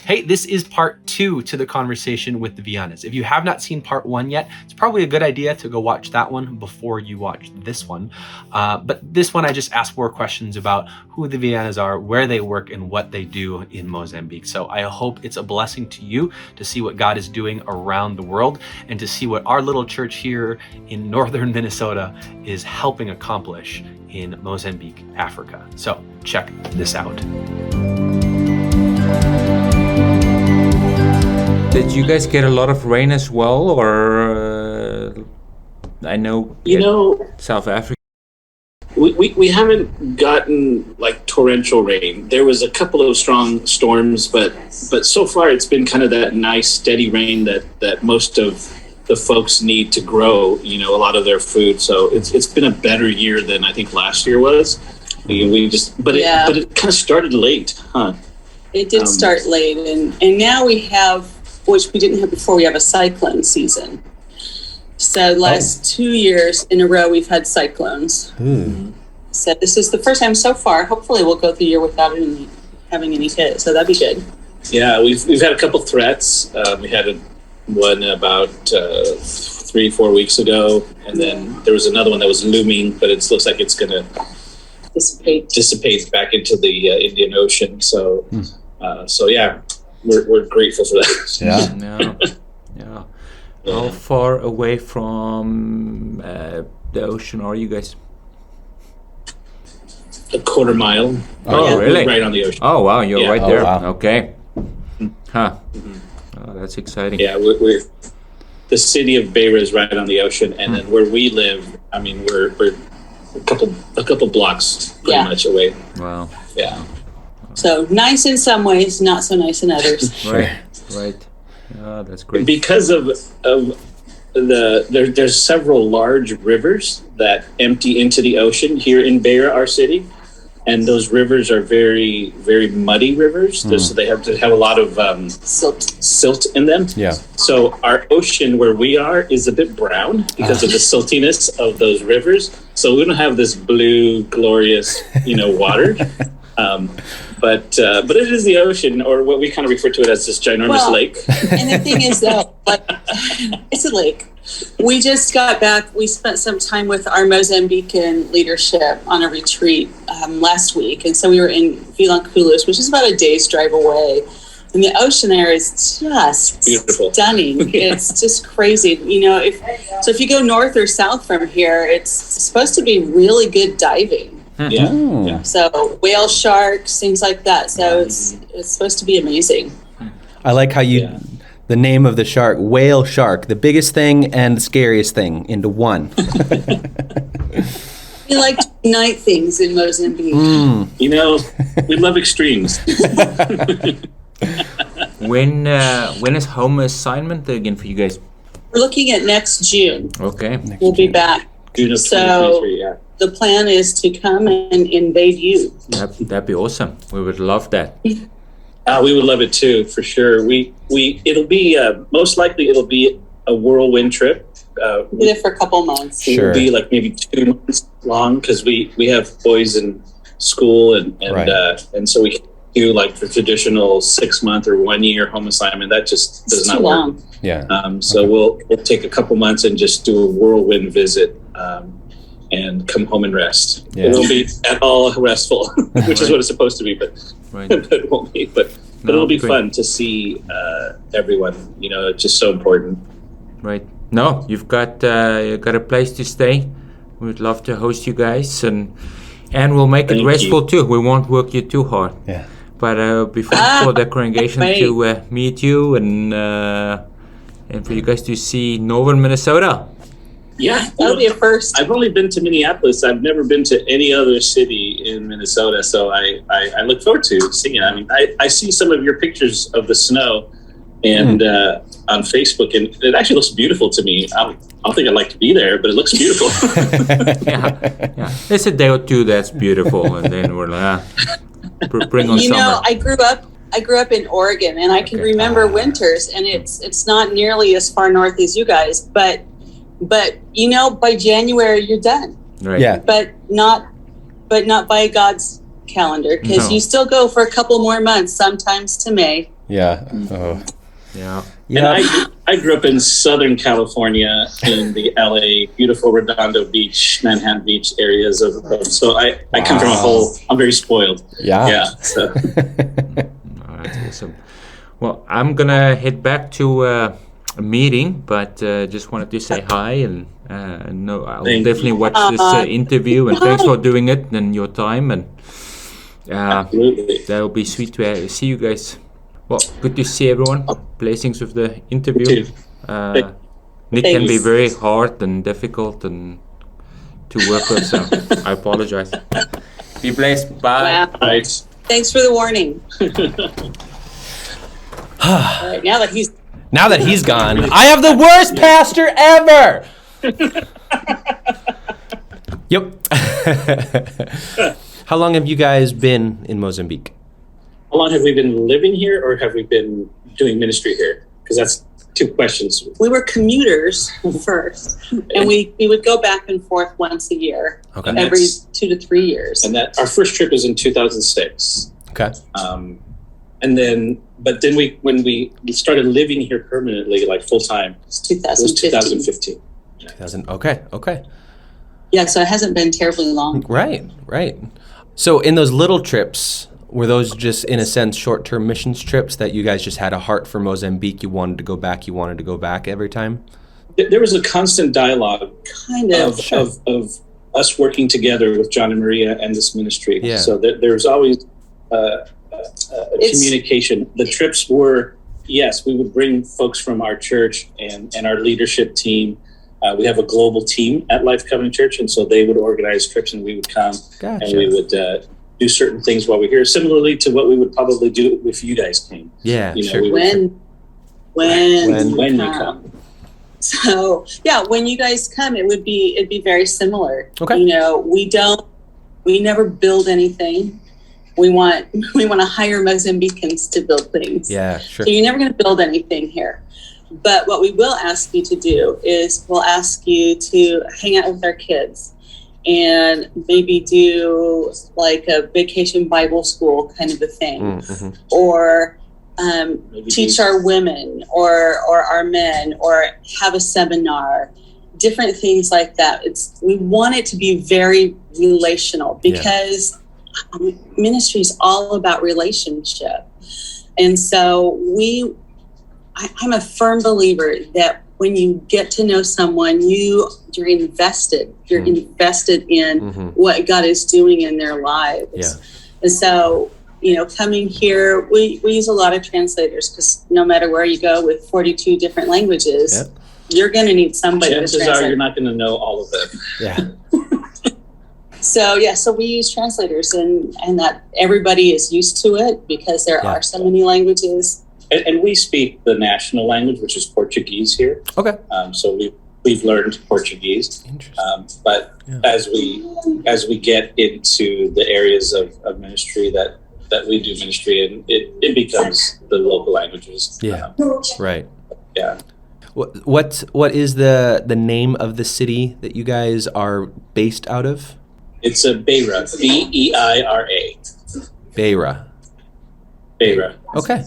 Hey, this is part 2 to the conversation with the Vianas. If you have not seen part 1 yet, it's probably a good idea to go watch that one before you watch this one. But this one, I just asked more questions about who the Vianas are, where they work, and what they do in Mozambique. So I hope it's a blessing to you to see what God is doing around the world and to see what our little church here in northern Minnesota is helping accomplish in Mozambique, Africa. So check this out. Did you guys get a lot of rain as well, or I know South Africa? We haven't gotten like torrential rain. There was a couple of strong storms, but so far it's been kind of that nice steady rain that most of the folks need to grow, a lot of their food. So it's been a better year than I think last year was. But it kind of started late, huh? It did start late, and now we have, which we didn't have before, we have a cyclone season. So the last 2 years in a row, we've had cyclones. So this is the first time so far. Hopefully we'll go the year without having any hit. So that'd be good. Yeah, we've had a couple threats. We had one about 3-4 weeks ago, and then there was another one that was looming, but it looks like it's going to dissipate back into the Indian Ocean. So, yeah. We're grateful for that. Yeah. How far away from the ocean are you guys? A quarter mile. Oh, really? Right on the ocean. Oh, wow. You're right there. Wow. Okay. Huh. Oh, that's exciting. Yeah, we're the city of Beira is right on the ocean, and then where we live, I mean, we're a couple blocks pretty much away. Wow. Yeah. So nice in some ways, not so nice in others. Right. Oh, that's great. Because of there's several large rivers that empty into the ocean here in Beira, our city, and those rivers are very, very muddy rivers. So they have to have a lot of silt in them. Yeah. So our ocean where we are is a bit brown because of the siltiness of those rivers. So we don't have this blue, glorious, water. But it is the ocean, or what we kind of refer to it as this ginormous lake. And the thing is, though, it's a lake. We just got back. We spent some time with our Mozambican leadership on a retreat last week. And so we were in Vianas, which is about a day's drive away. And the ocean there is just beautiful, stunning. Yeah. It's just crazy. If you go north or south from here, it's supposed to be really good diving. Yeah. So whale sharks, things like that. So it's supposed to be amazing. I like how the name of the shark, whale shark, the biggest thing and the scariest thing into one. We like night things in Mozambique. We love extremes. When is home assignment again for you guys? We're looking at next June. Okay. We'll be back. June of So 2023, the plan is to come and invade you. That'd be awesome. We would love that. we would love it too, for sure. It'll be most likely it'll be a whirlwind trip. We'll be there for a couple months. It'll be like maybe 2 months long because we have boys in school and so we can do like the traditional 6-month or 1-year home assignment. That just does not work. Long. Yeah. So we'll take a couple months and just do a whirlwind visit. And come home and rest. Yeah. It won't be at all restful, which is what it's supposed to be, but it won't be. But it'll be fun to see everyone. It's just so important. Right. No, you've got a place to stay. We'd love to host you guys, and we'll make it restful too. We won't work you too hard. Yeah. But it'll be fun for the congregation to meet you and for you guys to see northern Minnesota. Yeah, that'll be a first. I've only been to Minneapolis. I've never been to any other city in Minnesota, so I look forward to seeing it. I mean, I see some of your pictures of the snow and on Facebook, and it actually looks beautiful to me. I don't think I'd like to be there, but it looks beautiful. Yeah. It's a day or two that's beautiful, and then we're like, bring on summer. I grew up in Oregon, and I can remember winters, and it's not nearly as far north as you guys, but by January you're done. Right. Yeah. But not by God's calendar, because you still go for a couple more months, sometimes to May. Yeah. Oh. Yeah. And I grew up in Southern California in the LA, beautiful Redondo Beach, Manhattan Beach areas so I come from I'm very spoiled. Yeah. Yeah. So. That's awesome. Well, I'm gonna head back to a meeting, but just wanted to say hi and no, I'll definitely watch this interview, and thanks for doing it and your time, and Absolutely. that'll be sweet to see you guys. Well, good to see everyone. Blessings with the interview. Nick can be very hard and difficult and to work with, so I apologize. Be blessed. Bye. Wow. Right. Thanks for the warning. All right, now that he's gone, I have the worst pastor ever. Yep. How long have you guys been in Mozambique? How long have we been living here, or have we been doing ministry here? Because that's two questions. we were commuters first, and we would go back and forth once a year, Okay. every 2 to 3 years. And that our first trip was in 2006. Okay. And then, when we started living here permanently, like full time, It's it was 2015. 2000. Okay. Yeah, so it hasn't been terribly long. Right. So in those little trips, were those just, in a sense, short-term missions trips that you guys just had a heart for Mozambique? You wanted to go back every time? There was a constant dialogue Kind of. of us working together with John and Maria and this ministry. Yeah. So there's always communication. The trips were, yes, we would bring folks from our church and our leadership team. We have a global team at Life Covenant Church, and so they would organize trips, and we would come Gotcha. and we would do certain things while we're here, similarly to what we would probably do if you guys came. Yeah, sure. we would- When you come. So yeah, when you guys come, it'd be very similar. Okay. We never build anything. We want to hire Mozambicans to build things. Yeah, sure. So you're never going to build anything here. But what we will ask you to do is we'll ask you to hang out with our kids and maybe do like a vacation Bible school kind of a thing, or teach our women or our men, or have a seminar, different things like that. We want it to be very relational, because ministry is all about relationship. And so I'm a firm believer that when you get to know someone, you're invested. You're invested in what God is doing in their lives. Yeah. And so, coming here, we use a lot of translators, because no matter where you go with 42 different languages, you're going to need somebody to Chances translate. are you're not going to know all of them. Yeah. So we use translators, and that everybody is used to it, because there are so many languages. And we speak the national language, which is Portuguese here. Okay. So we've learned Portuguese. Interesting. But as we get into the areas of ministry that we do ministry in, it becomes the local languages. Yeah. Right. Yeah. What is the name of the city that you guys are based out of? It's a Beira, Beira. Beira. Beira. Okay.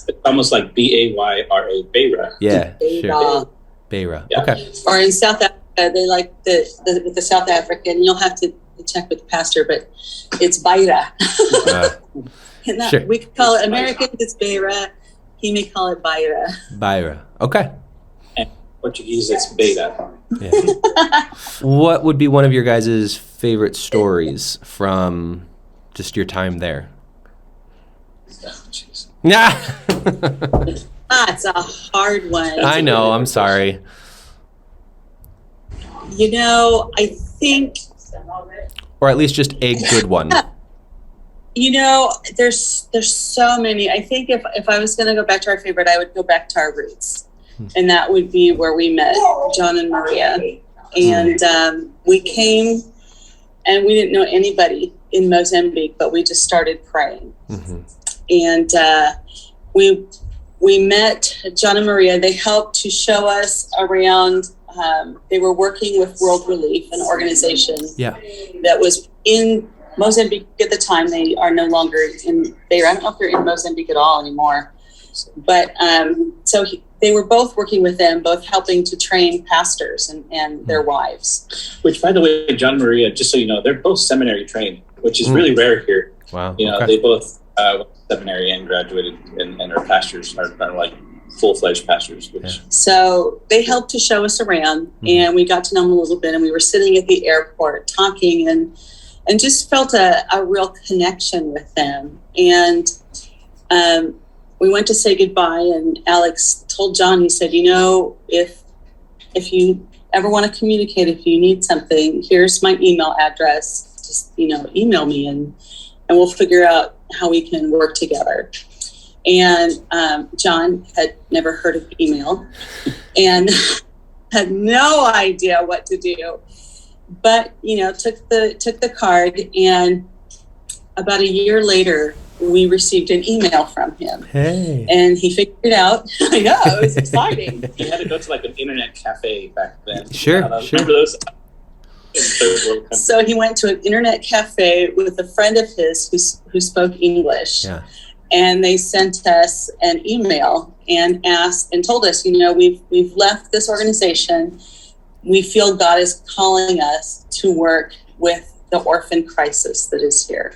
It's almost like Bayra, Beira. Yeah. Sure. Beira. Beira. Yeah. Okay. Or in South Africa, they like with the South African. You'll have to check with the pastor, but it's Beira. Sure. We call it Americans. It's Beira. He may call it Beira. Beira. Okay. And Portuguese, it's Beira. Yeah. What would be one of your guys' favorite stories from just your time there? Oh, jeez. Nah. It's a hard one. I know. I'm sorry. I think, Or at least just a good one. there's so many. I think if I was going to go back to our favorite, I would go back to our roots. And that would be where we met John and Maria. And we came, and we didn't know anybody in Mozambique, but we just started praying. And we met John and Maria. They helped to show us around. They were working with World Relief, an organization that was in Mozambique at the time. They are no longer in Beira. I don't know if they're in Mozambique at all anymore. But they were both working with them, both helping to train pastors and their wives. Which, by the way, John and Maria, just so you know, they're both seminary trained, which is really rare here. Wow. They both went to seminary and graduated and are pastors, are like full-fledged pastors. So they helped to show us around, and we got to know them a little bit, and we were sitting at the airport talking and just felt a real connection with them. And we went to say goodbye, and Alex told John, he said, if you ever want to communicate, if you need something, here's my email address. Just, email me and we'll figure out how we can work together. And John had never heard of email and had no idea what to do, but, took the card, and about a year later, we received an email from him. Hey. And he figured it out. I know, it was exciting. He had to go to like an internet cafe back then. Sure. Remember those? So he went to an internet cafe with a friend of his who spoke English. Yeah. And they sent us an email and asked and told us, we've left this organization. We feel God is calling us to work with the orphan crisis that is here.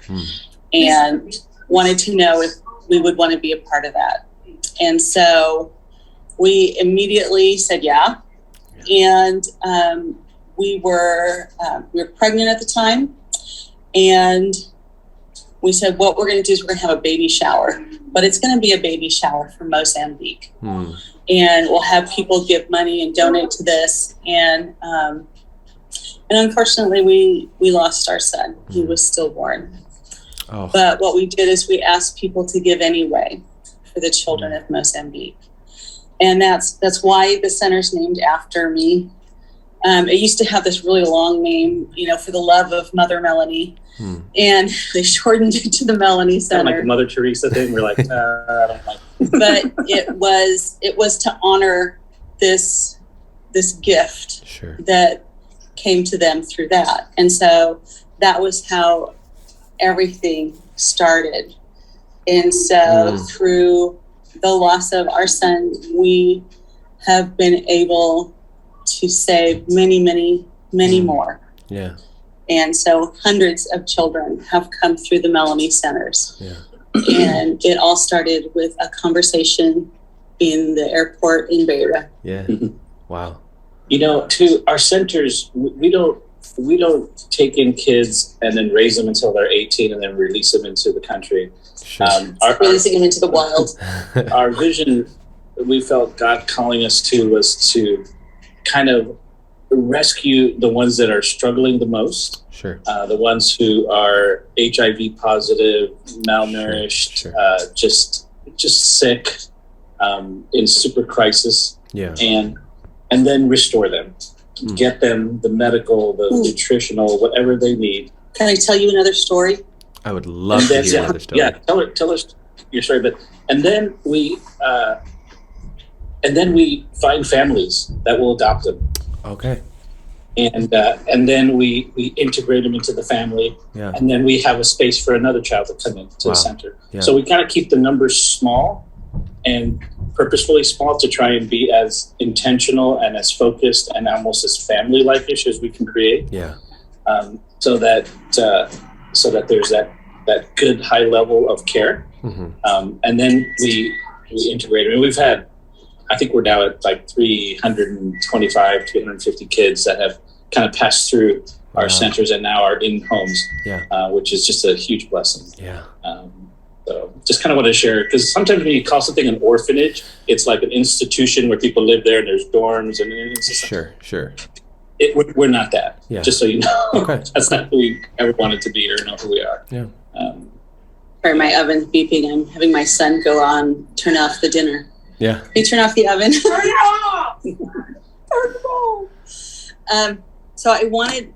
And wanted to know if we would want to be a part of that. And so we immediately said yeah. And we were pregnant at the time. And we said, what we're going to do is we're going to have a baby shower. But it's going to be a baby shower for Mozambique. And we'll have people give money and donate to this. And unfortunately, we lost our son. He was stillborn. Oh. But what we did is we asked people to give anyway for the children of Mozambique. And that's why the center's named after me. It used to have this really long name, for the love of Mother Melanie. And they shortened it to the Melanie Center. Kind of like the Mother Teresa thing. We're like, I don't like it. But it was to honor this gift that came to them through that. And so that was how everything started. And so through the loss of our son, we have been able to save many, many, many more. Yeah. And so hundreds of children have come through the Melanie Centers. Yeah. And it all started with a conversation in the airport in Beira. Yeah. Wow. To our centers, we don't take in kids and then raise them until they're 18 and then release them into the country. Sure. Releasing them into the wild. Our vision, we felt God calling us to, was to kind of rescue the ones that are struggling the most. Sure. The ones who are HIV positive, malnourished, just sick, in super crisis. Yeah. And then restore them. Get them the medical, the nutritional, whatever they need. Can I tell you another story? I would love to hear another story. Yeah, tell us your story. And then we find families that will adopt them. Okay. And then we integrate them into the family. Yeah. And then we have a space for another child to come into the center. Yeah. So we kind of keep the numbers small and purposefully small to try and be as intentional and as focused and almost as family-like-ish as we can create. Yeah. So that there's that good high level of care. And then we integrate them. And we've had, I think we're now at like 325, 350 kids that have kind of passed through our centers and now are in homes, which is just a huge blessing. Yeah. So just kind of want to share, because sometimes when you call something an orphanage, it's like an institution where people live there and there's dorms and it's just Sure. We're not that. Yeah. Just so you know. Okay. That's not who we ever wanted to be or know who we are. Yeah. Sorry, my oven's beeping. I'm having my son turn off the dinner. Yeah. Can you turn off the oven? Turn it off! So I wanted,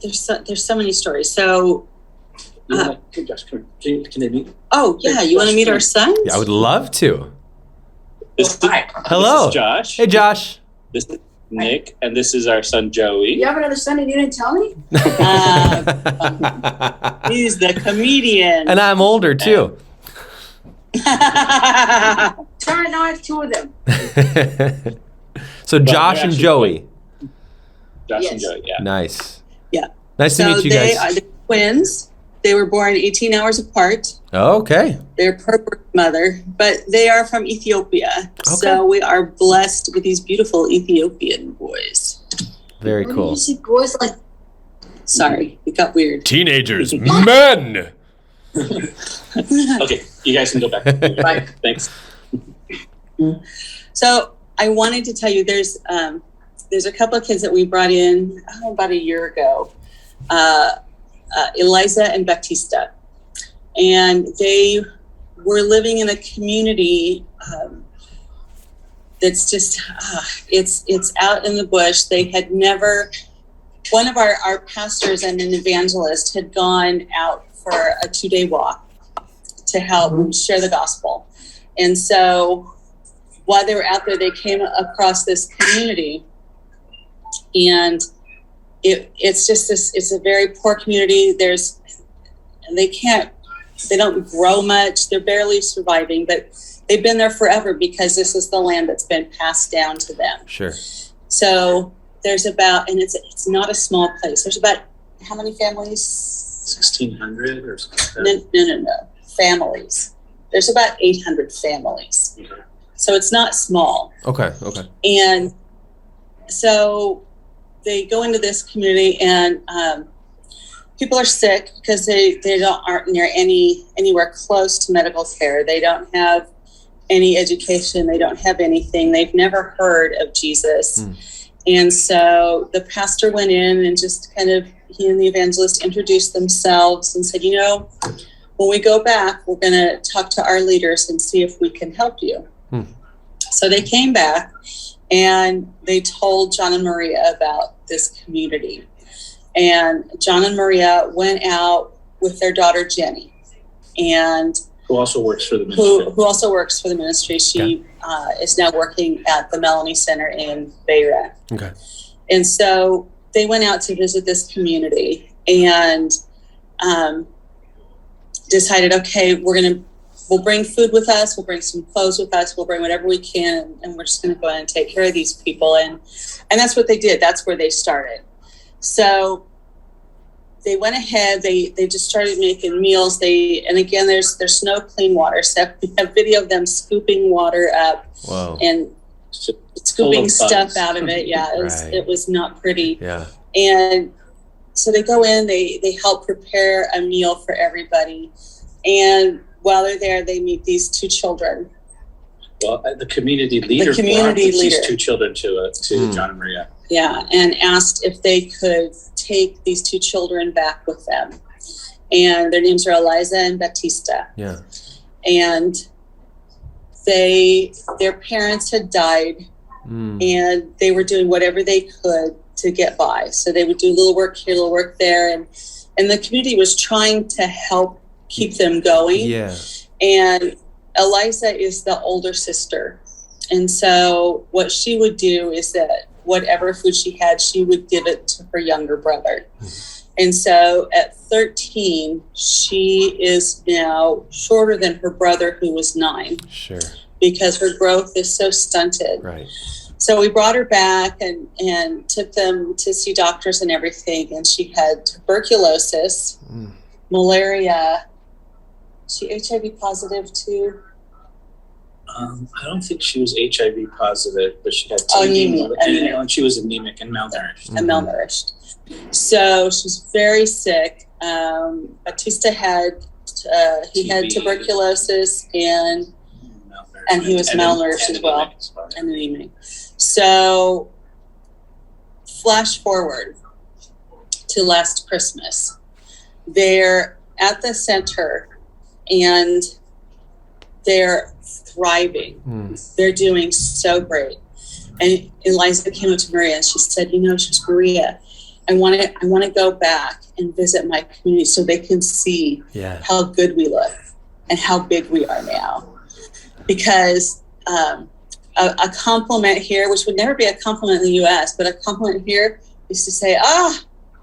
there's so many stories. So Hey, Josh, can they meet? Oh, yeah. You want to meet our sons? Yeah, I would love to. Hello. This is Josh. Hey, Josh. This is Nick, and this is our son, Joey. You have another son and you didn't tell me? He's the comedian. And I'm older, too. Sorry, now I have two of them. So Josh and Joey. Josh Yes. and Joey, yeah. Nice. Yeah. Nice to So meet you they guys. are the twins. They were born 18 hours apart. Okay. They're per mother, but they are from Ethiopia. So we are blessed with these beautiful Ethiopian boys. Very When cool. you see boys like Sorry, it got weird. Teenagers, men. Okay, you guys can go back. Bye. Thanks. So I wanted to tell you, there's a couple of kids that we brought in about a year ago, Eliza and Baptista, and they were living in a community that's just it's out in the bush. They had never. One of our pastors and an evangelist had gone out for a 2-day walk to help share the gospel, and so while they were out there, they came across this community, and it's just this. It's a very poor community. They don't grow much. They're barely surviving, but they've been there forever because this is the land that's been passed down to them. Sure. So there's about, and it's not a small place. There's about how many families? 1,600 or something. No. Families. There's about 800 families. Okay. So it's not small. Okay. And so they go into this community, and people are sick because they aren't near anywhere close to medical care. They don't have any education. They don't have anything. They've never heard of Jesus. And so the pastor went in and just kind of, he and the evangelist introduced themselves and said, when we go back, we're going to talk to our leaders and see if we can help you. So they came back and they told John and Maria about this community. And John and Maria went out with their daughter, Jenny, and Who also works for the ministry. who also works for the ministry. She is now working at the Melanie Center in Beirut. Okay. And so they went out to visit this community and decided, okay, we'll bring food with us, we'll bring some clothes with us, we'll bring whatever we can, and we're just going to go ahead and take care of these people. And that's what they did. That's where they started. So they went ahead, they just started making meals. And again, there's no clean water. So we have video of them scooping water up. Wow. And scooping stuff out of it. Yeah, it was not pretty. Yeah. And so they go in, they help prepare a meal for everybody. And while they're there, they meet these two children. Well, the community leader brought these two children to John and Maria. Yeah, and asked if they could take these two children back with them. And their names are Eliza and Baptista. Yeah. And their parents had died, and they were doing whatever they could to get by. So they would do a little work here, a little work there, and the community was trying to help keep them going. Yeah. And Eliza is the older sister. And so what she would do is that whatever food she had, she would give it to her younger brother. And so at 13, she is now shorter than her brother, who was 9. Sure. Because her growth is so stunted. Right. So we brought her back and took them to see doctors and everything. And she had tuberculosis, malaria. Is she HIV positive too? I don't think she was HIV positive, but she had anemia. And she was anemic and malnourished. And malnourished. So she's very sick. Batista had had tuberculosis and he was malnourished as well, and anemic. So flash forward to last Christmas. They're at the center and they're thriving. They're doing so great. And Eliza came up to Maria and she said, she's Maria, I want to go back and visit my community so they can see how good we look and how big we are now. Because a compliment here, which would never be a compliment in the U.S., but a compliment here is to say,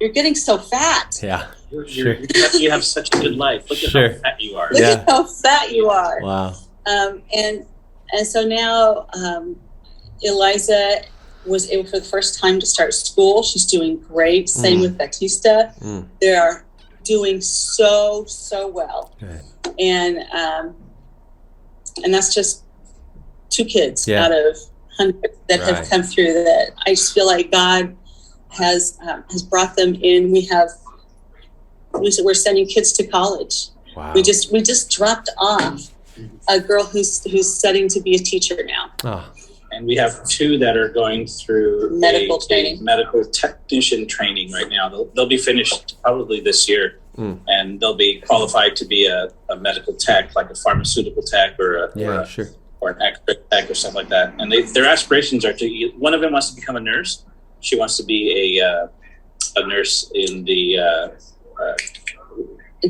you're getting so fat. Yeah. You have such a good life. Look at how fat you are. Look at how fat you are. Wow. And so now Eliza was able for the first time to start school. She's doing great. Same with Batista. They are doing so well. Good. And that's just 2 kids out of hundreds that have come through that. I just feel like God has brought them in. We're sending kids to college. Wow. We just dropped off a girl who's studying to be a teacher now. Oh. And we have 2 that are going through Medical training. a medical technician training right now. They'll be finished probably this year, and they'll be qualified to be a medical tech, like a pharmaceutical tech or an X-ray tech or something like that. And their aspirations are to. One of them wants to become a nurse. She wants to be a nurse in the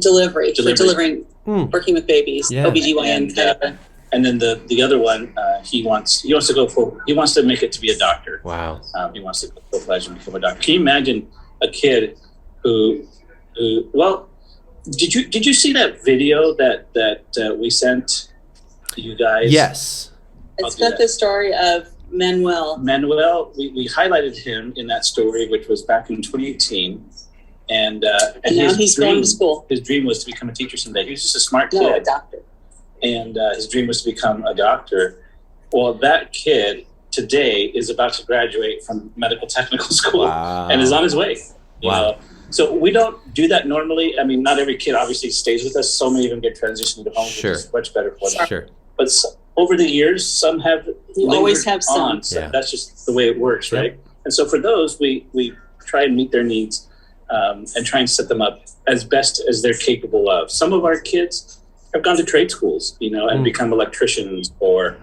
delivery. For delivering, working with babies, OBGYN kind of. And then the other one, he wants to make it to be a doctor. Wow. He wants to go full-fledged and become a doctor. Can you imagine a kid who well, did you see that video that we sent you guys? Yes. It's got the story of Manuel. We highlighted him in that story, which was back in 2018. And now he's going to school. His dream was to become a teacher someday. He was just a smart kid. No, a doctor. And his dream was to become a doctor. Well, that kid today is about to graduate from medical technical school and is on his way. You know? So we don't do that normally. I mean, not every kid obviously stays with us. So many of them get transitioned to home, which is much better for them. Sure. But over the years, some have always have some. So that's just the way it works, right? And so for those, we try and meet their needs and try and set them up as best as they're capable of. Some of our kids have gone to trade schools, and become electricians or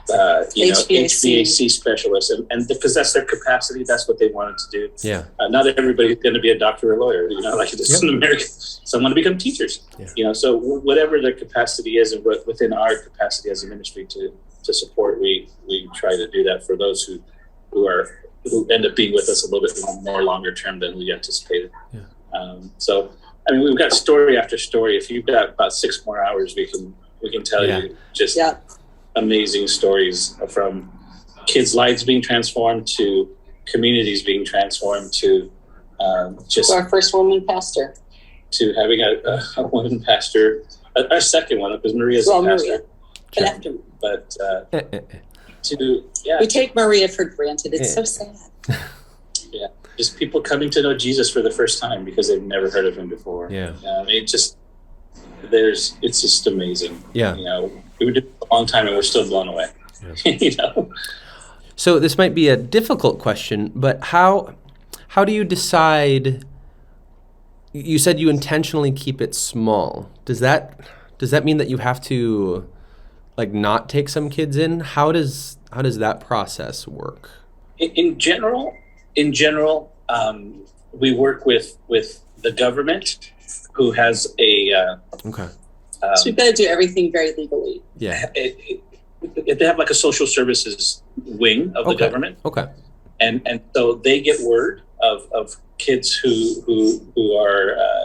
HVAC specialists, and because that's their capacity, that's what they wanted to do. Yeah. Not everybody's going to be a doctor or a lawyer, like this is in America. Some want to become teachers. Yeah. So whatever their capacity is, and within our capacity as a ministry to support, we try to do that for those who end up being with us a little bit more longer term than we anticipated. Yeah. So. I mean, we've got story after story. If you've got about 6 more hours, we can tell you just amazing stories from kids' lives being transformed to communities being transformed to just our first woman pastor, to having a woman pastor, our second one because Maria's a pastor. But after, we take Maria for granted. It's so sad. Yeah. Just people coming to know Jesus for the first time because they've never heard of him before. Yeah. It's just amazing. Yeah. We were doing it a long time and we're still blown away. Yes. So this might be a difficult question, but how do you decide? You said you intentionally keep it small. Does that mean that you have to not take some kids in? How does that process work? In general, we work with the government, who has a so we've got to do everything very legally. Yeah, they have a social services wing of the government. Okay, and so they get word of kids who are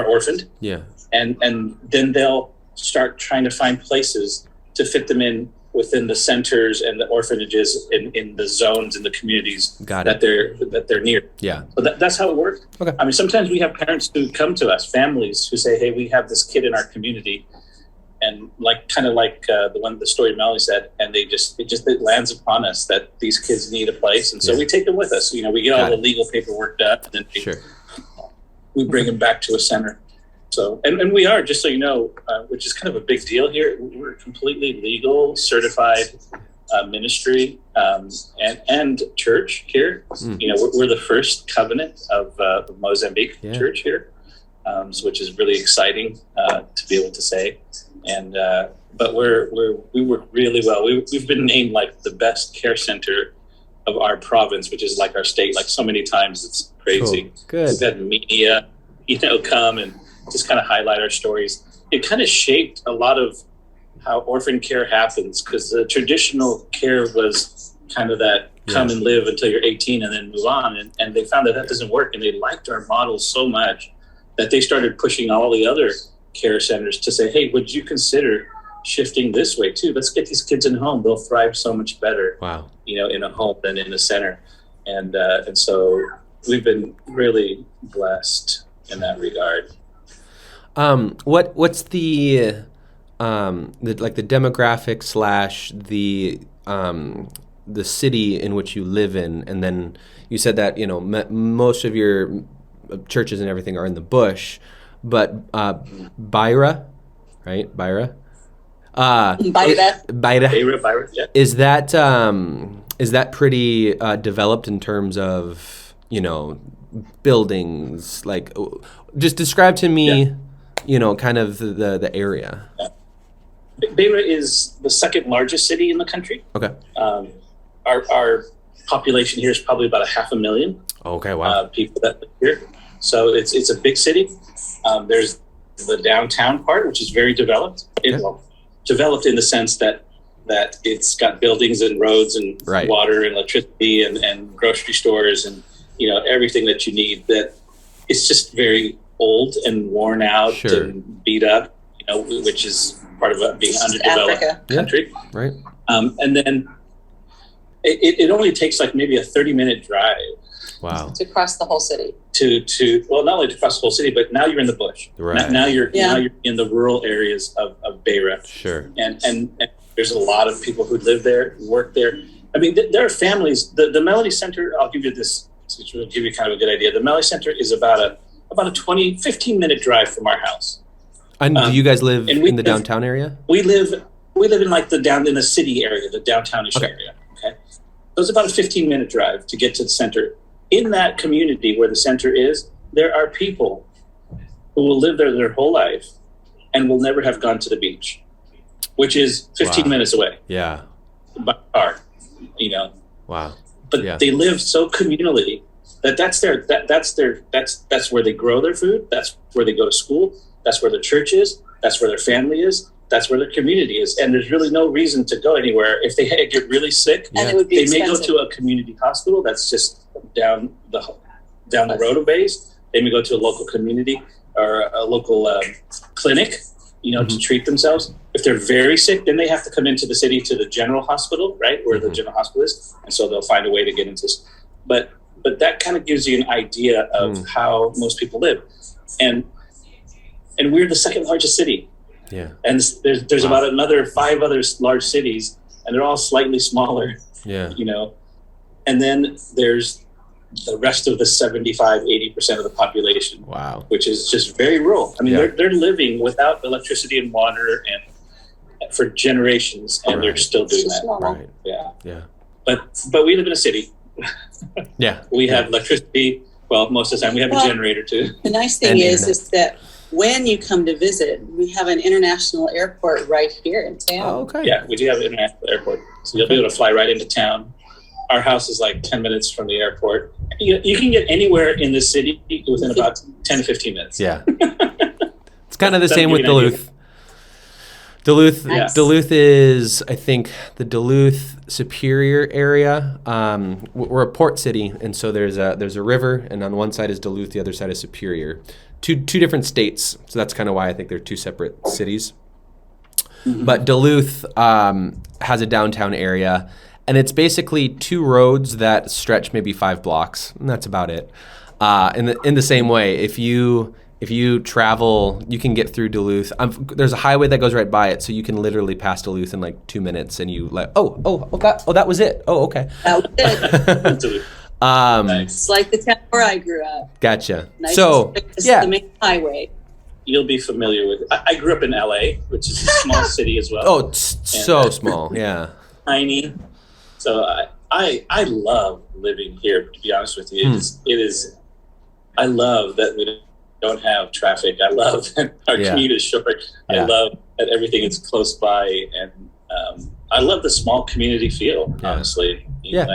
orphaned. Yeah, and then they'll start trying to find places to fit them in within the centers and the orphanages in the zones in the communities that they're near. Yeah. So that's how it works. Okay. I mean, sometimes we have parents who come to us, families who say, "Hey, we have this kid in our community," and the story Melanie said, and it lands upon us that these kids need a place, and so we take them with us. We get all the legal paperwork done, and then we bring them back to a center. So, and we are, just so you know, which is kind of a big deal here, we're a completely legal, certified ministry and church here. We're the first covenant of Mozambique church here, which is really exciting to be able to say. And but we work really well. We've been named the best care center of our province, which is our state, so many times it's crazy. Cool. Good. We've had media, come and just kind of highlight our stories. It kind of shaped a lot of how orphan care happens, because the traditional care was kind of that come and live until you're 18 and then move on. And they found that doesn't work. And they liked our model so much that they started pushing all the other care centers to say, hey, would you consider shifting this way too? Let's get these kids in home. They'll thrive so much better, Wow. In a home than in a center. And so we've been really blessed in that regard. What's the demographic / the city in which you live in, and then you said that most of your churches and everything are in the bush, but Beira, right? Beira. Beira, yeah. Is that pretty developed in terms of buildings? Like, just describe to me, kind of the area. Beira is the second largest city in the country. Okay. Our population here is probably about 500,000. Okay. Wow. People that live here. So it's a big city. There's the downtown part, which is very developed. Developed in the sense that it's got buildings and roads and right. water and electricity and grocery stores and everything that you need. That it's just very old and worn out Sure. and beat up. Which is part of being underdeveloped Africa. country. Yeah. Right. And then it only takes like maybe a 30-minute drive Wow. To cross the whole city. to not only to cross the whole city, but now you're in the bush. Right. Now you're in the rural areas of Beira. Sure. And there's a lot of people who live there, work there. I mean, there are families. The Melody Center, I'll give you this, which will give you kind of a good idea. The Melody Center is about a 15-minute drive from our house. And do you guys live and we in the live- downtown area? We live in like in the city area, the downtownish Okay. area. Okay, so it's about a 15-minute drive to get to the center. In that community where the center is, there are people who will live there their whole life and will never have gone to the beach, which is 15 Wow. minutes away Yeah. by car. Wow. But Yeah. they live so communally that's where they grow their food. That's where they go to school. That's where their church is. That's where their family is. That's where their community is. And there's really no reason to go anywhere. If they get really sick, And it would be they may expensive. go to a community hospital that's just down the road a ways. They may go to a local community or a local clinic, to treat themselves. If they're very sick, then they have to come into the city to the general hospital, right, where the general hospital is, and so they'll find a way to get into this. But that kind of gives you an idea of how most people live, and we're the second largest city. Yeah. And there's about another 5 other large cities, and they're all slightly smaller. Yeah. And then there's the rest of the 75-80% of the population. Wow. Which is just very rural. I mean, Yeah. they're living without electricity and water and for generations, and they're Right. still doing It's that. normal. Right. Yeah, Yeah. but we live in a city. Yeah. We have electricity. Well, most of the time we have Well, a generator too. The nice thing And is internet. that when you come to visit, we have an international airport right here in town. Oh, okay. Yeah, we do have an international airport, so you'll be able to fly right into town. Our house is like 10 minutes from the airport. You can get anywhere in the city within about 10 to 15 minutes. Yeah. It's kind of the That'll same give with you an idea. Duluth. Nice. Duluth is, I think, the Duluth Superior area. We're a port city, and so there's a river, and on one side is Duluth, the other side is Superior. Two different states, so that's kind of why I think they're two separate cities. But Duluth has a downtown area, and it's basically 2 roads that stretch maybe 5 blocks, and that's about it. In the same way, if you travel, you can get through Duluth. There's a highway that goes right by it, so you can literally pass Duluth in like 2 minutes, and you that was it. Oh, okay. That was it. Absolutely. Nice. It's like the town where I grew up. Gotcha. Nice So and straight as yeah, the main highway. You'll be familiar with. I grew up in LA, which is a small city as well. oh, it's so small. Yeah. Tiny. So I love living here. To be honest with you, it is. I love that we don't have traffic. I love that our Yeah. commute is short. Yeah. I love that everything is close by, and I love the small community feel. Yeah. Honestly, Yeah.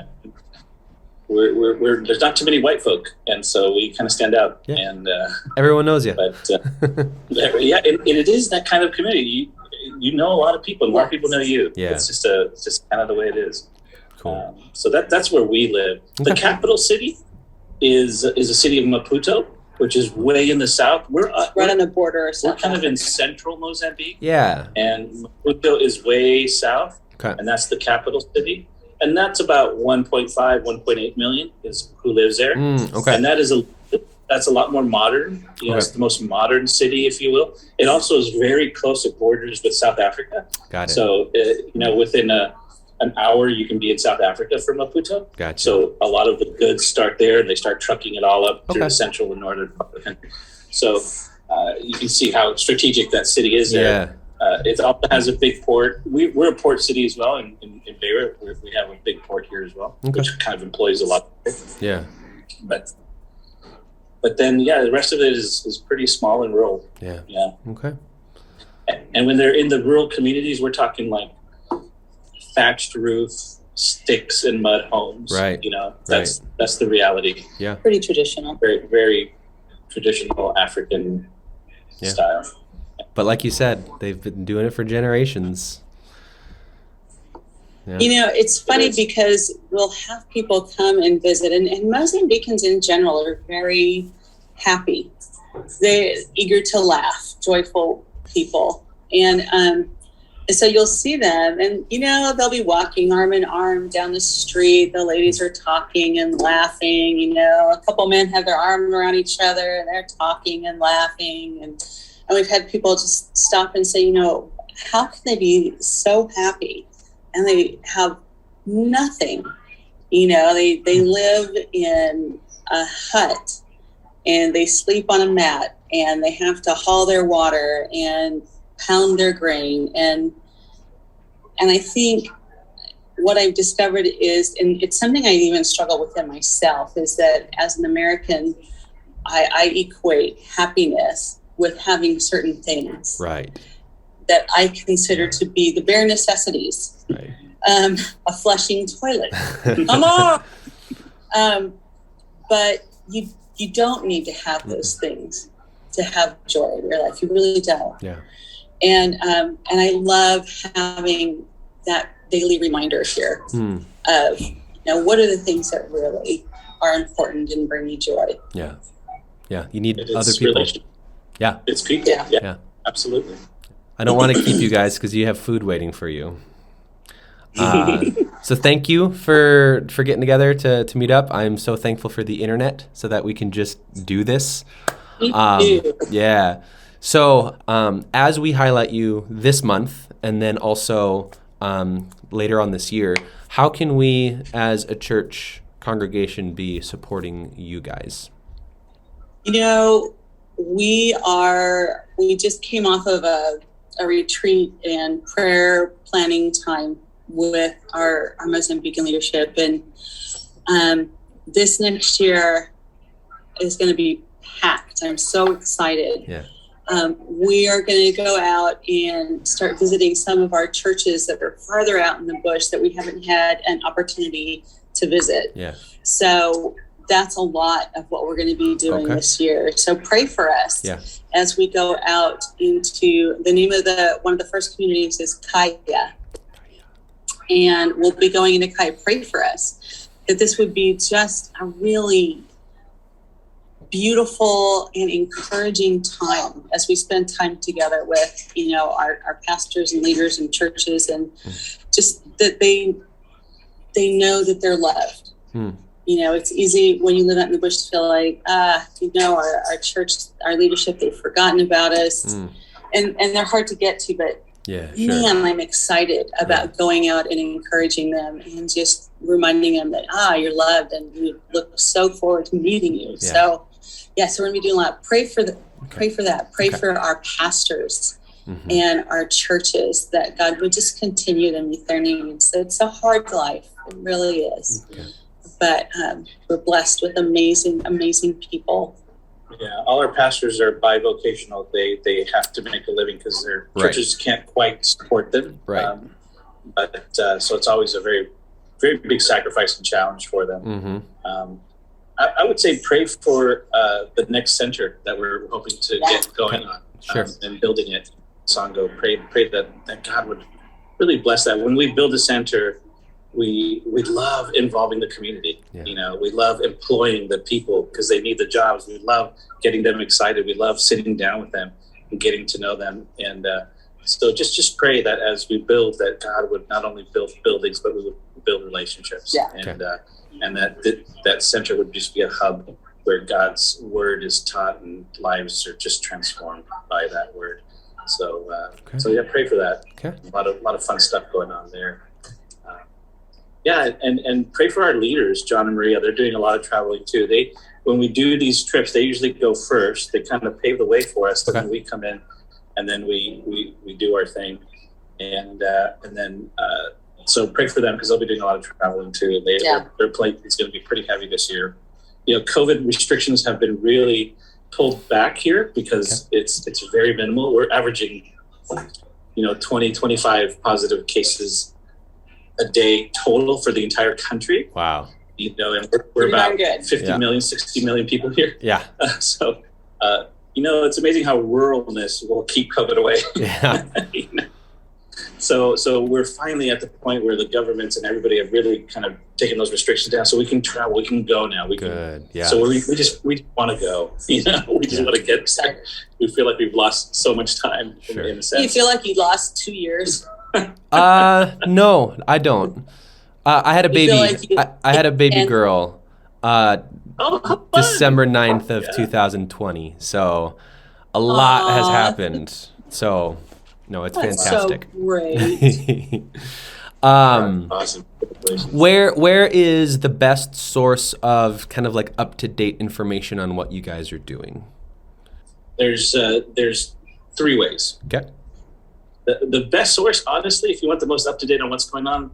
We're there's not too many white folk, and so we kind of stand out. Yeah. And Everyone knows you. but yeah, it is that kind of community. You know a lot of people, and more people know you. Yeah. It's just kind of the way it is. Cool. So that's where we live. The Okay. capital city is a city of Maputo, which is way in the south. We're right on the border. We're kind of in central Mozambique. Yeah. And Maputo is way south, and that's the capital city. And that's about 1.5, 1.8 million is who lives there. Okay. And that's a lot more modern. It's the most modern city, if you will. It also is very close at borders with South Africa. Got it. So, within an hour, you can be in South Africa from Maputo. Gotcha. So a lot of the goods start there, and they start trucking it all up through the central and northern part of the country. So you can see how strategic that city is there. It also has a big port. We're a port city as well in Beirut. We have a big port here as well, which kind of employs a lot of people. Yeah. But then, the rest of it is pretty small and rural. Yeah. Yeah. Okay. And when they're in the rural communities, we're talking like thatched roof, sticks and mud homes. Right. That's the reality. Yeah. Pretty traditional. Very, very traditional African style. But like you said, they've been doing it for generations. Yeah. It's funny because we'll have people come and visit, and Mozambicans in general are very happy. They're eager to laugh, joyful people. And so you'll see them, and, they'll be walking arm in arm down the street. The ladies are talking and laughing. A couple men have their arm around each other, and they're talking and laughing. And we've had people just stop and say, how can they be so happy? And they have nothing. They live in a hut, and they sleep on a mat, and they have to haul their water and pound their grain. And I think what I've discovered is, and it's something I even struggle with in myself, is that as an American, I equate happiness with having certain things. Right. That I consider to be the bare necessities. Right. A flushing toilet. Come on. But you don't need to have those things to have joy in your life. You really don't. Yeah. And I love having that daily reminder here of what are the things that really are important and bring you joy. Yeah. Yeah. You need other people. Yeah. It's people. Yeah. Absolutely. I don't want to keep you guys because you have food waiting for you. So thank you for getting together to meet up. I'm so thankful for the internet so that we can just do this. Yeah. So as we highlight you this month and then also later on this year, how can we as a church congregation be supporting you guys? We just came off of a retreat and prayer planning time with our Mozambican leadership. And this next year is going to be packed. I'm so excited. Yeah. We are going to go out and start visiting some of our churches that are farther out in the bush that we haven't had an opportunity to visit. Yeah. So that's a lot of what we're going to be doing this year. So pray for us as we go out into the name of one of the first communities is Kaya. And we'll be going into Kaya. Pray for us that this would be just a really beautiful and encouraging time as we spend time together with, our pastors and leaders and churches, and just that they know that they're loved. It's easy when you live out in the bush to feel like, our church, our leadership, they've forgotten about us. And they're hard to get to, but man, I'm excited about going out and encouraging them and just reminding them that, you're loved and we look so forward to meeting you. Yeah. So we're going to be doing a lot. Pray for that. Pray for our pastors and our churches, that God would just continue to meet their needs. It's a hard life. It really is. But we're blessed with amazing, amazing people. Yeah, all our pastors are bivocational. They have to make a living because their churches can't quite support them. Right. So it's always a very, very big sacrifice and challenge for them. I would say pray for the next center that we're hoping to get going on and building it. Songo, pray that God would really bless that. When we build a center, we love involving the community. Yeah. You know, we love employing the people because they need the jobs. We love getting them excited. We love sitting down with them and getting to know them. And so just pray that as we build, that God would not only build buildings, but we would build relationships. Yeah. And that center would just be a hub where God's word is taught and lives are just transformed by that word. So so yeah, pray for that. Okay. A lot of fun stuff going on there. And pray for our leaders, John and Maria. They're doing a lot of traveling too. When we do these trips, they usually go first. They kind of pave the way for us, and then we come in, and then we do our thing, and then so pray for them because they'll be doing a lot of traveling too. Their plate is going to be pretty heavy this year. You know, COVID restrictions have been really pulled back here because it's very minimal. We're averaging, 20, 25 positive cases a day total for the entire country. Wow. And we're about 50 million, 60 million people here. Yeah. So, it's amazing how ruralness will keep COVID away. Yeah. So we're finally at the point where the governments and everybody have really kind of taken those restrictions down, so we can travel, we can go now. Good. Yeah. So we just want to to go. We just want to get there. We feel like we've lost so much time. Sure. In a sense. Do you feel like you lost 2 years? No, I don't. I had a baby. I had a baby girl. December 9th of 2020. So a lot has happened. So no, it's fantastic. So great. Awesome. Where is the best source of kind of like up-to-date information on what you guys are doing? There's 3 ways. Okay. The best source, honestly, if you want the most up-to-date on what's going on,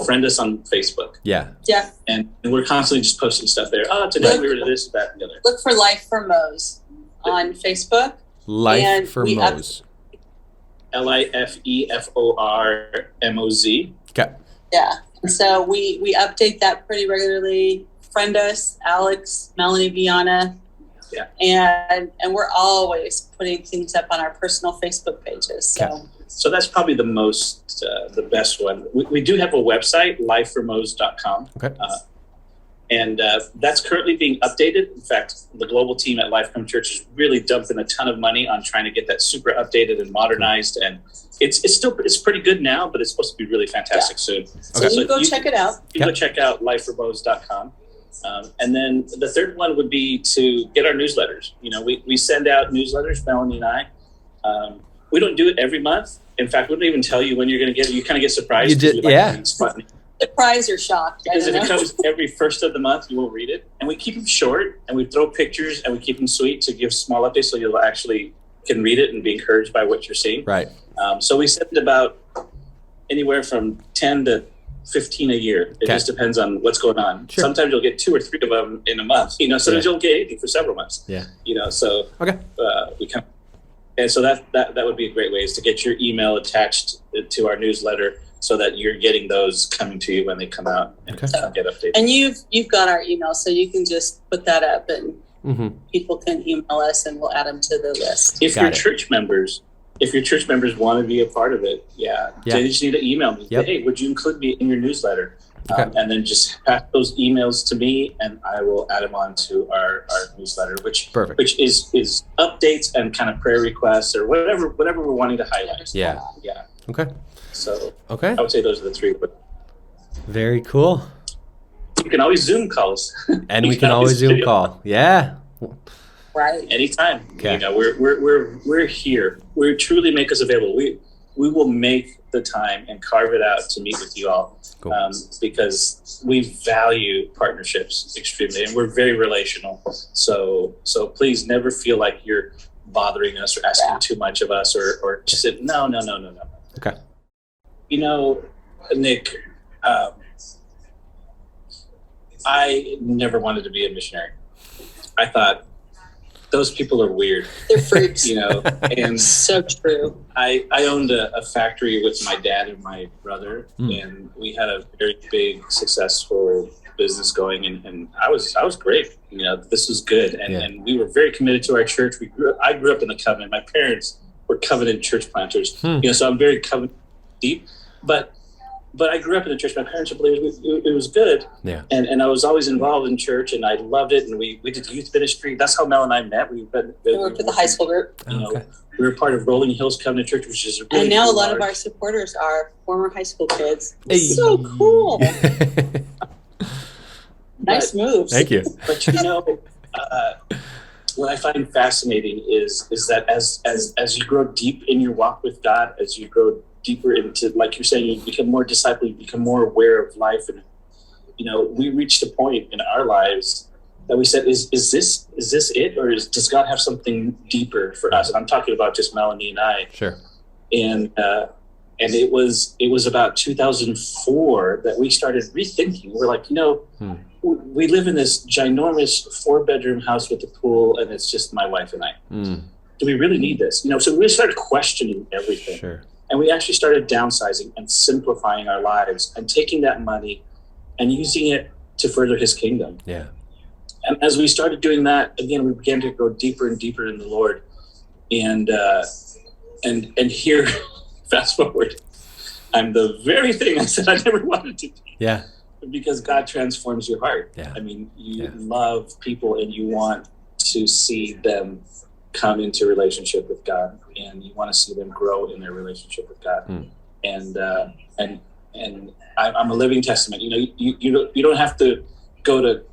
friend us on Facebook. Yeah. Yeah. And we're constantly just posting stuff there. Today we were to this, that, and the other. Look for Life for Moz on Facebook. Life for Moz. LIFEFORMOZ. Okay. Yeah. And so we update that pretty regularly. Friend us, Alex, Melanie, Viana. Yeah. And we're always putting things up on our personal Facebook pages. So that's probably the most, the best one. We do have a website, lifeformoz.com. Okay. And that's currently being updated. In fact, the global team at Lifecome Church is really dumping a ton of money on trying to get that super updated and modernized. And it's pretty good now, but it's supposed to be really fantastic soon. So you go check it out. You go check out lifeformoz.com. And then the third one would be to get our newsletters. We send out newsletters, Melanie and I. We don't do it every month. In fact, we don't even tell you when you're going to get it. You kind of get surprised. You did, yeah. Surprised or shocked. Because if it comes every first of the month, you won't read it. And we keep them short, and we throw pictures, and we keep them sweet to give small updates so you'll actually can read it and be encouraged by what you're seeing. Right. So we send about anywhere from 10 to 15 a year. It just depends on what's going on. Sure. Sometimes you'll get 2 or 3 of them in a month. Sometimes you'll get anything for several months. Yeah. So we come. And so that would be a great way is to get your email attached to our newsletter so that you're getting those coming to you when they come out and get updated. And you've got our email, so you can just put that up and people can email us and we'll add them to the list. If your church members want to be a part of it, they just need to email me. Yep. Hey, would you include me in your newsletter? Okay. And then just pass those emails to me, and I will add them on to our newsletter, which is updates and kind of prayer requests or whatever we're wanting to highlight. Yeah. Yeah. Okay. So I would say those are the 3. Very cool. You can always Zoom call us. And we can always Zoom call. Yeah. Right. Anytime. Okay. We're here. We truly make us available. We will make the time and carve it out to meet with you all. Cool. Because we value partnerships extremely, and we're very relational. So please never feel like you're bothering us or asking too much of us or just say, no. Okay. Nick, I never wanted to be a missionary. I thought those people are weird. They're freaks. And so true. I owned a factory with my dad and my brother, and we had a very big, successful business going, and I was great. This was good, and we were very committed to our church. I grew up in the covenant. My parents were covenant church planters, so I'm very covenant deep. But but I grew up in the church. My parents believed it was good. Yeah. And I was always involved in church, and I loved it. And we did youth ministry. That's how Mel and I met. We worked with the high school group. Okay. We were part of Rolling Hills Covenant Church, which is a really And now a cool lot of large- our supporters are former high school kids. Hey. So cool. Nice moves. Thank you. But what I find fascinating is that as you grow deep in your walk with God, as you grow deeper into, like you're saying, you become more disciple, you become more aware of life, and we reached a point in our lives that we said, is this it, or does God have something deeper for us? And I'm talking about just Melanie and I. Sure. And it was about 2004 that we started rethinking. We're like, we live in this ginormous 4-bedroom house with a pool, and it's just my wife and I. Do we really need this? So we started questioning everything. Sure. And we actually started downsizing and simplifying our lives and taking that money and using it to further his kingdom. Yeah. And as we started doing that, again, we began to go deeper and deeper in the Lord. And here, fast forward, I'm the very thing I said I never wanted to be. Yeah. Because God transforms your heart. Yeah. I mean, you love people and you want to see them come into relationship with God, and you want to see them grow in their relationship with God. And I'm a living testament. You don't have to go to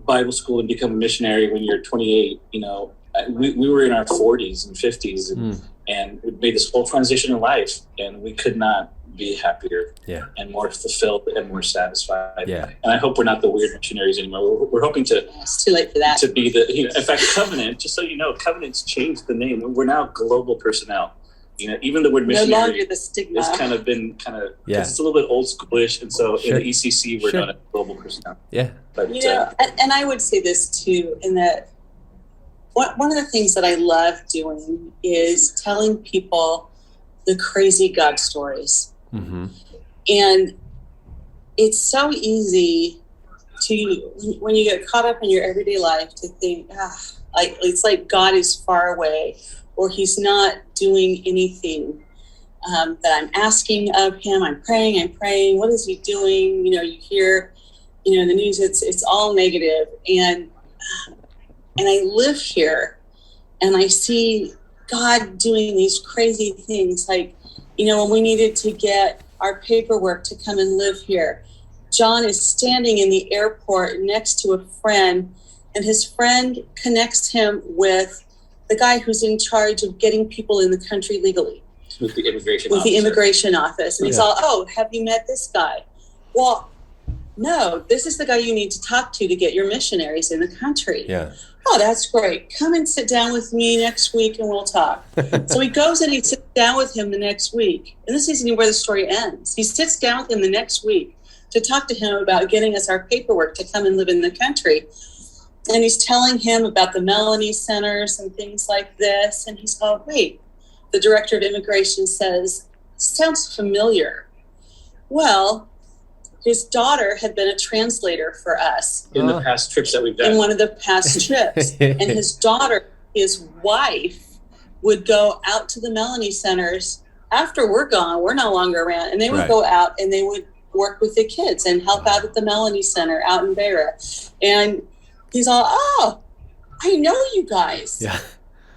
Bible school and become a missionary when you're 28. We were in our 40s and 50s, and we made this whole transition in life, and we could not be happier and more fulfilled and more satisfied. Yeah. And I hope we're not the weird missionaries anymore. We're hoping to. It's too late for that. To be the, in fact, Covenant, just so you know, Covenant's changed the name. We're now Global Personnel. Even the word missionary no longer the stigma. has kind of been it's a little bit old schoolish, and so Sure. in the ECC we're known as Global Personnel. Yeah. But and I would say this too, in that one of the things that I love doing is telling people the crazy God stories. Mm-hmm. And it's so easy to, when you get caught up in your everyday life, to think, it's like God is far away, or he's not doing anything that I'm asking of him. I'm praying. What is he doing? You hear, the news, it's all negative. And I live here and I see God doing these crazy things. Like, when we needed to get our paperwork to come and live here, John is standing in the airport next to a friend, and his friend connects him with the guy who's in charge of getting people in the country legally. With the immigration with officer. The immigration office. And he's all, have you met this guy? Well, no, this is the guy you need to talk to get your missionaries in the country. Yeah. Oh, that's great. Come and sit down with me next week and we'll talk. So he goes and he sits down with him the next week. And this isn't where the story ends. He sits down with him the next week to talk to him about getting us our paperwork to come and live in the country. And he's telling him about the Melanie Centers and things like this. And he's all, wait, the director of immigration says, sounds familiar. Well, his daughter had been a translator for us in the past trips that we've done. In one of the past trips. And his daughter, his wife, would go out to the Melanie Centers after we're gone. We're no longer around. And they would go out and they would work with the kids and help out at the Melanie Center out in Beira. And he's all, oh, I know you guys. Yeah.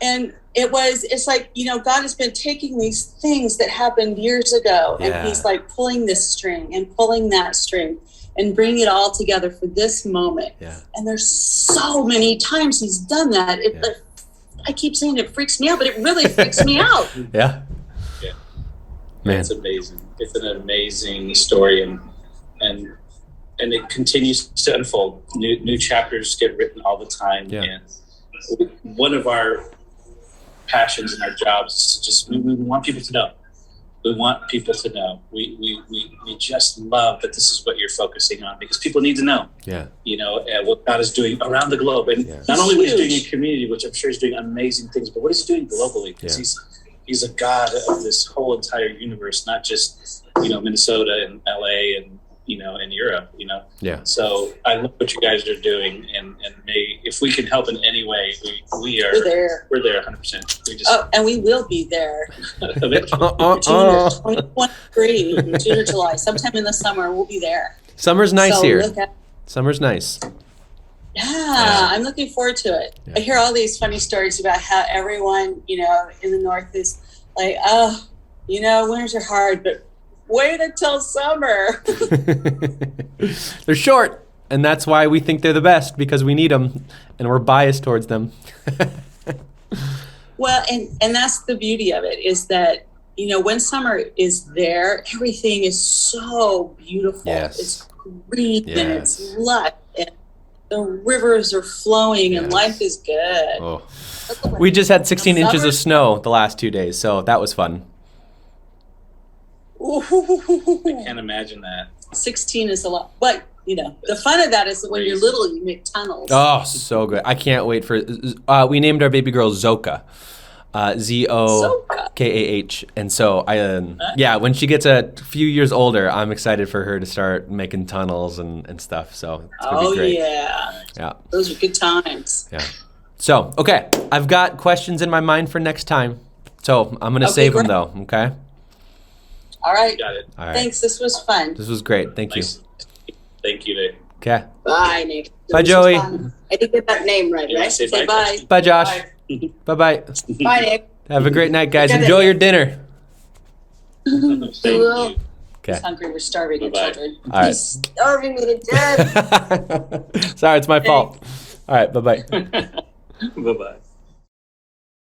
And it's like, God has been taking these things that happened years ago and he's like pulling this string and pulling that string and bringing it all together for this moment. Yeah. And there's so many times he's done that. I keep saying it freaks me out, but it really freaks me out. Yeah. Yeah. Man. It's amazing. It's an amazing story, and it continues to unfold. New chapters get written all the time. Yeah. And one of our passions in our jobs is just we want people to know. We want people to know. We just love that this is what you're focusing on, because people need to know. Yeah. What God is doing around the globe, and not only what he's doing in community, which I'm sure he's doing amazing things, but what he's doing globally, because he's a God of this whole entire universe, not just Minnesota and LA and in Europe. Yeah. So I love what you guys are doing, and may if we can help in any way, we are. We're there. We're there 100%. We just Oh, and we will be there. eventually. June of 2023, June or July, sometime in the summer, we'll be there. Summer's nice So here. look at- Summer's nice. Yeah, I'm looking forward to it. Yeah. I hear all these funny stories about how everyone, in the North is like, oh, winters are hard, but wait until summer. They're short, and that's why we think they're the best, because we need them, and we're biased towards them. Well, and that's the beauty of it, is that, when summer is there, everything is so beautiful. Yes. It's green and Yes. it's lush, and the rivers are flowing and Yes. life is good. Oh. We just had 16 inches Summer- of snow the last 2 days, so that was fun. I can't imagine that. 16 is a lot. But, the fun of that is that when you're little, you make tunnels. Oh, so good. I can't wait for we named our baby girl Zoka. Zokah. And so when she gets a few years older, I'm excited for her to start making tunnels and stuff. So it's gonna be great. Yeah. Those are good times. Yeah. So, okay, I've got questions in my mind for next time. So I'm gonna save them though. Okay. All right. Got it. All right. Thanks. This was fun. This was great. Thank you. Nice. Thank you, Dave. Okay. Bye, Nick. Bye, This was Joey. fun. I didn't get that name right, Yeah, right? say Say bye. bye. Bye, Josh. Bye bye. Bye, Nick. Have a great night, guys. Good Enjoy night. your dinner. Thank you. Okay. He's hungry. We're starving the Bye-bye. children. All right. He's starving me to death. Sorry, it's my fault. All right. Bye bye. Bye-bye.